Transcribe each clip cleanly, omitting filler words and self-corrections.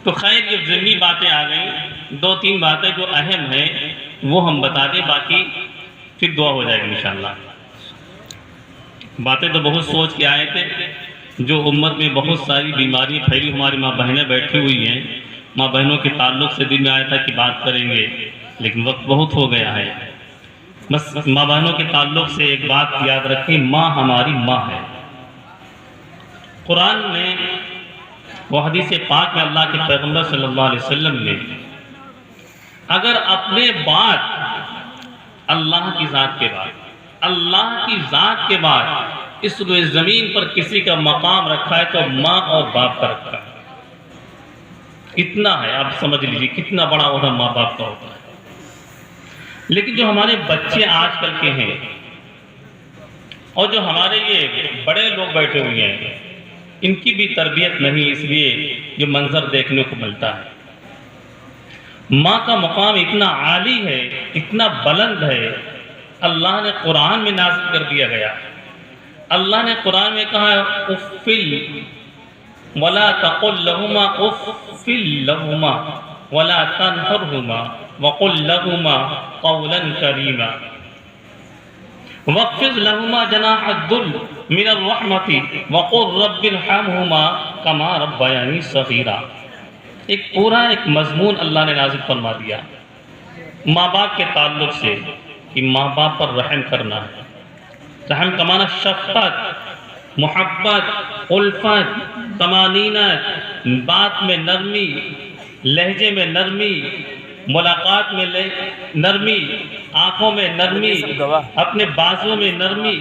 تو خیر یہ ضمنی باتیں آ گئیں، دو تین باتیں جو اہم ہیں وہ ہم بتا دیں، باقی پھر دعا ہو جائے گی انشاءاللہ۔ باتیں تو بہت سوچ کے آئے تھے، جو امت میں بہت ساری بیماریاں پھیلی، ہماری ماں بہنیں بیٹھی ہوئی ہیں، ماں بہنوں کے تعلق سے دل میں آیا تھا کہ بات کریں گے، لیکن وقت بہت ہو گیا ہے۔ بس ماں بہنوں کے تعلق سے ایک بات یاد رکھیں، ماں ہماری ماں ہے۔ قرآن میں وہ حدیث پاک میں اللہ کے پیغمبر صلی اللہ علیہ وسلم نے اگر اپنے بعد اللہ کی ذات کے بعد کے بعد اس روئے زمین پر کسی کا مقام رکھا ہے تو ماں اور باپ کا رکھا ہے۔ اتنا ہے، آپ سمجھ لیجیے کتنا بڑا عہدہ ماں باپ کا ہوتا ہے۔ لیکن جو ہمارے بچے آج کل کے ہیں اور جو ہمارے یہ بڑے لوگ بیٹھے ہوئے ہیں، ان کی بھی تربیت نہیں، اس لیے یہ منظر دیکھنے کو ملتا ہے۔ ماں کا مقام اتنا عالی ہے، اتنا بلند ہے، اللہ نے قرآن میں نازل کر دیا گیا۔ اللہ نے قرآن میں کہا اُفِّل وَلَا تَقُلْ لَهُمَا اُفِّل لَهُمَا وَلَا تَنْهَرْهُمَا وَقُلْ لَهُمَا قَوْلًا كَرِيمًا وَاخْفِضْ لَهُمَا جَنَاحَ الذُّلِّ مِنَ الرَّحْمَةِ وَقُلْ رَبِّ ارْحَمْهُمَا كَمَا رَبَّيَانِي صَغِيرًا۔ ایک پورا مضمون اللہ نے نازل فرما دیا ماں باپ کے تعلق سے، کہ ماں باپ پر رحم کرنا ہے۔ رحم کا معنی شفقت، محبت، الفت، طمانینت، بات میں نرمی، لہجے میں نرمی، ملاقات میں نرمی، آنکھوں میں نرمی، اپنے بازوں میں نرمی۔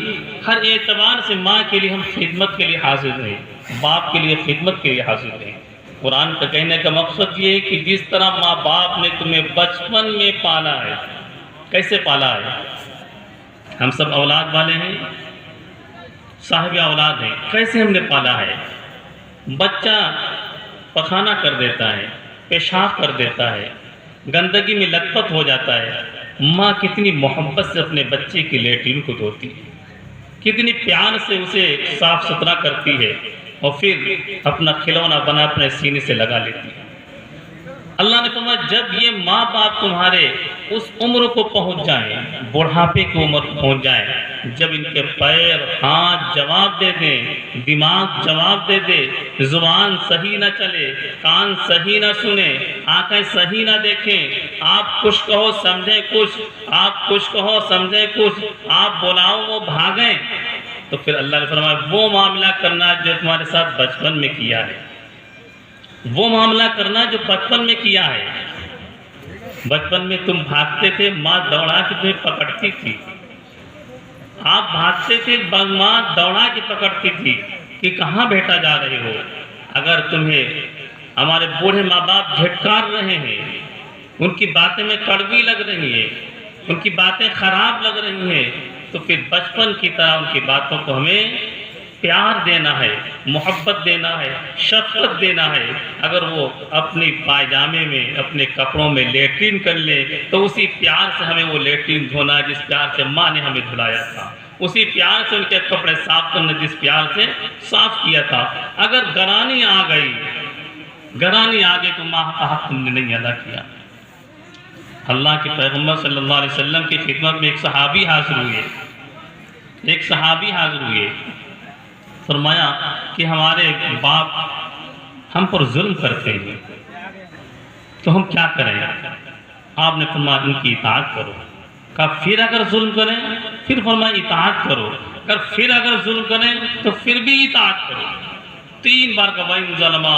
ہر اعتبار سے ماں کے لیے ہم خدمت کے لیے حاضر ہیں، باپ کے لیے خدمت کے لیے حاضر ہیں۔ قرآن کا کہنے کا مقصد یہ ہے کہ جس طرح ماں باپ نے تمہیں بچپن میں پالا ہے، کیسے پالا ہے؟ ہم سب اولاد والے ہیں، صاحب اولاد ہیں، کیسے ہم نے پالا ہے؟ بچہ پخانہ کر دیتا ہے، پیشاب کر دیتا ہے، گندگی میں لت پت ہو جاتا ہے، ماں کتنی محبت سے اپنے بچے کی لیٹرین کو دھوتی ہے، کتنی پیار سے اسے صاف ستھرا کرتی ہے، اور پھر اپنا کھلونا بنا اپنے سینے سے لگا لیتی ہے۔ اللہ نے فرمایا جب یہ ماں باپ تمہارے اس عمر کو پہنچ جائیں، بڑھاپے کی عمر کو پہنچ جائیں، جب ان کے پیر ہاتھ جواب دے دیں، دماغ جواب دے دے، زبان صحیح نہ چلے، کان صحیح نہ سنے، آنکھیں صحیح نہ دیکھیں، آپ کچھ کہو سمجھیں کچھ، آپ کچھ کہو سمجھیں کچھ، آپ بلاؤ وہ بھاگیں، تو پھر اللہ نے فرمایا وہ معاملہ کرنا جو تمہارے ساتھ بچپن میں کیا ہے، وہ معاملہ کرنا جو بچپن میں کیا ہے۔ بچپن میں تم بھاگتے تھے، ماں دوڑا کے تمہیں پکڑتی تھی، آپ بھاگتے تھے، ماں دوڑا کے پکڑتی تھی کہ کہاں بیٹا جا رہے ہو۔ اگر تمہیں ہمارے بوڑھے ماں باپ جھٹکار رہے ہیں، ان کی باتیں میں کڑوی لگ رہی ہیں، ان کی باتیں خراب لگ رہی ہیں، تو پھر بچپن کی طرح ان کی باتوں کو ہمیں پیار دینا ہے، محبت دینا ہے، شفقت دینا ہے۔ اگر وہ اپنی پائجامے میں، اپنے کپڑوں میں لیٹرین کر لے تو اسی پیار سے ہمیں وہ لیٹرین دھونا ہے جس پیار سے ماں نے ہمیں دھلایا تھا، اسی پیار سے ان کے کپڑے صاف کرنا جس پیار سے صاف کیا تھا۔ اگر گرانی آ گئی تو ماں کا حق تم نے نہیں ادا کیا۔ اللہ کے پیغمبر صلی اللہ علیہ وسلم کی خدمت میں ایک صحابی حاضر ہوئے، فرمایا کہ ہمارے باپ ہم پر ظلم کرتے ہیں تو ہم کیا کریں؟ آپ نے فرمایا ان کی اطاعت کرو۔ کہا پھر اگر ظلم کریں؟ پھر فرمایا اطاعت کرو۔ پھر اگر ظلم کریں تو پھر بھی اطاعت کرو۔ 3 بار کا وَإِن ظَلَمَا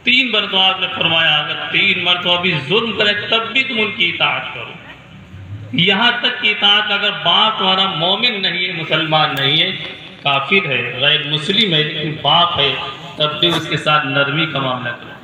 3 مرتبہ آپ نے فرمایا اگر 3 مرتبہ بھی ظلم کریں تب بھی تم ان کی اطاعت کرو۔ یہاں تک کہ اطاعت اگر باپ تمہارا مومن نہیں ہے، مسلمان نہیں ہے، کافر ہے، غیر مسلم ہے، لیکن باپ ہے، تب بھی اس کے ساتھ نرمی کا معاملہ کرو۔